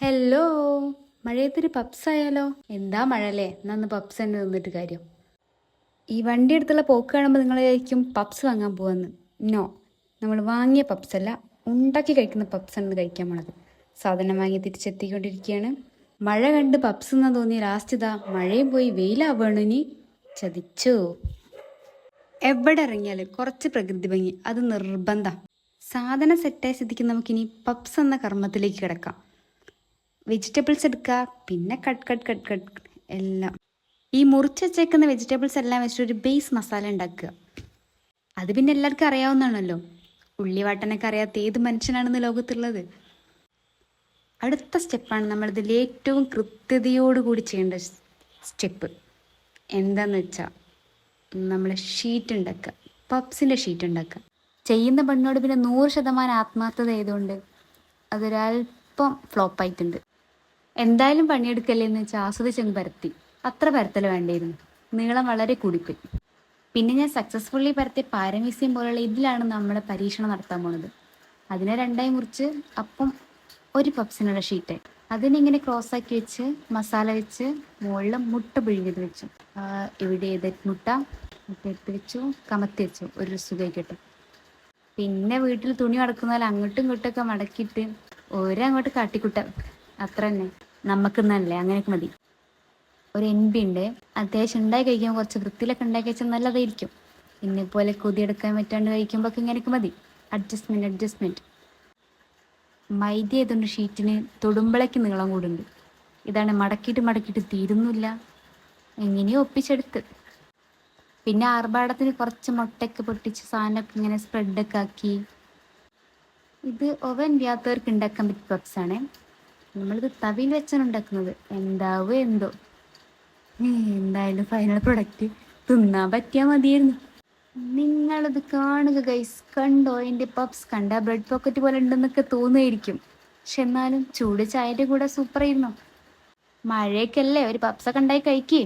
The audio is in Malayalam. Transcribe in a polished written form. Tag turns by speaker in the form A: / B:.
A: ഹലോ, മഴയത്തൊരു പപ്സ് ആയാലോ? എന്താ മഴല്ലേ, നന്ന് പപ്സ് തന്നെ നിന്നിട്ട് കാര്യം. ഈ വണ്ടി എടുത്തുള്ള പോക്ക് കാണുമ്പോൾ നിങ്ങൾ വിചാരിക്കും പപ്സ് വാങ്ങാൻ പോവാന്ന്. നോ, നമ്മൾ വാങ്ങിയ പപ്സ് അല്ല, ഉണ്ടാക്കി കഴിക്കുന്ന പപ്സ് ആണ് കഴിക്കാൻ പോണത്. സാധനം വാങ്ങി തിരിച്ചെത്തിക്കൊണ്ടിരിക്കുകയാണ്. മഴ കണ്ട് പപ്സ് എന്നാ തോന്നി, ലാസ്റ്റ് ഇതാ മഴയും പോയി വെയിലാവാണ്. ഇനി ചതിച്ചു. എവിടെ ഇറങ്ങിയാലും കുറച്ച് പ്രകൃതി ഭംഗി അത് നിർബന്ധം. സാധനം സെറ്റായി സ്ഥിതിക്ക് നമുക്കിനി പപ്സ് എന്ന കർമ്മത്തിലേക്ക് കിടക്കാം. വെജിറ്റബിൾസ് എടുക്കുക, പിന്നെ കട്ട് കട്ട് കട്ട് കട്ട് എല്ലാം. ഈ മുറിച്ച് വെച്ചേക്കുന്ന വെജിറ്റബിൾസ് എല്ലാം വെച്ചിട്ടൊരു ബേസ് മസാല ഉണ്ടാക്കുക. അത് പിന്നെ എല്ലാവർക്കും അറിയാവുന്നതാണല്ലോ. ഉള്ളിവാട്ടനൊക്കെ അറിയാത്ത ഏത് മനുഷ്യനാണെന്ന് ലോകത്തുള്ളത്. അടുത്ത സ്റ്റെപ്പാണ് നമ്മളിതിൽ ഏറ്റവും കൃത്യതയോടുകൂടി ചെയ്യേണ്ട സ്റ്റെപ്പ്. എന്താന്ന് വെച്ചാൽ നമ്മൾ ഷീറ്റ് ഉണ്ടാക്കുക, പപ്സിൻ്റെ ഷീറ്റ് ഉണ്ടാക്കുക. ചെയ്യുന്ന പെണ്ണോട് പിന്നെ 100% ആത്മാർത്ഥത ആയതുകൊണ്ട് അതൊരല്പം ഫ്ലോപ്പായിട്ടുണ്ട്. എന്തായാലും പണിയെടുക്കല്ലേ എന്ന് വെച്ചാൽ ആസ്വദിച്ചങ്ങ് പരത്തി. അത്ര പരത്തൽ വേണ്ടിയിരുന്നു, നീളം വളരെ കൂടിപ്പോയി. പിന്നെ ഞാൻ സക്സസ്ഫുള്ളി പരത്തിയ പാരമീസ്യം പോലുള്ള ഇതിലാണ് നമ്മൾ പരീക്ഷണം നടത്താൻ പോണത്. അതിനെ രണ്ടായി മുറിച്ച് അപ്പം ഒരു പപ്സിനുള്ള ഷീറ്റായി. അതിനിങ്ങനെ ക്രോസാക്കി വെച്ച് മസാല വെച്ച് മുകളിൽ മുട്ട പിഴിഞ്ഞത് വെച്ചു. ഇവിടെ മുട്ട എടുത്ത് വെച്ചു, കമത്തി വെച്ചു, ഒരു സുഖമായിക്കോട്ടെ. പിന്നെ വീട്ടിൽ തുണി മടക്കുന്ന അങ്ങോട്ടും ഇങ്ങോട്ടൊക്കെ മടക്കിയിട്ട് ഒരങ്ങോട്ട് കാട്ടിക്കുട്ട. അത്ര തന്നെ, നമുക്ക് നല്ലേ അങ്ങനെയൊക്കെ മതി. ഒരു NB ഉണ്ട്, അത്യാവശ്യം ഉണ്ടായി കഴിക്കുമ്പോൾ കുറച്ച് വൃത്തിയിലൊക്കെ ഉണ്ടാക്കി വെച്ചാൽ നല്ലതായിരിക്കും. പിന്നെ പോലെ കൊതിയെടുക്കാൻ പറ്റാണ്ട് കഴിക്കുമ്പോൾ ഒക്കെ ഇങ്ങനെയൊക്കെ മതി. അഡ്ജസ്റ്റ്മെൻറ്റ്. മൈദ ആയതുകൊണ്ട് ഷീറ്റിന് തൊടുമ്പളയ്ക്ക് നീളം കൂടുണ്ട്. ഇതാണ് മടക്കിയിട്ട് തീരുന്നില്ല. എങ്ങനെയോ ഒപ്പിച്ചെടുത്ത്. പിന്നെ ആർഭാടത്തിന് കുറച്ച് മുട്ടയൊക്കെ പൊട്ടിച്ച് സാധനമൊക്കെ ഇങ്ങനെ സ്പ്രെഡൊക്കെ ആക്കി. ഇത് ഓവൻ ഇല്ലാത്തവർക്ക് ഉണ്ടാക്കാൻ പറ്റിയ പപ്സാണ്. നമ്മളിത് തവിയിൽ വെച്ചാണ് ഉണ്ടാക്കുന്നത്. എന്താവോ എന്തോ. എന്തായാലും ഫൈനൽ പ്രൊഡക്റ്റ് തിന്നാൻ പറ്റിയാൽ മതിയായിരുന്നു. നിങ്ങളത് കാണുക ഗൈസ്, കണ്ടോ? എൻ്റെ പപ്സ് കണ്ട ബ്രെഡ് പോക്കറ്റ് പോലെ ഉണ്ടെന്നൊക്കെ തോന്നുമായിരിക്കും. പക്ഷെ എന്നാലും ചൂട് ചായയുടെ കൂടെ സൂപ്പറായിരുന്നു. മഴയൊക്കെ അല്ലേ, ഒരു പപ്സൊക്കെ ഉണ്ടായി കഴിക്കേ.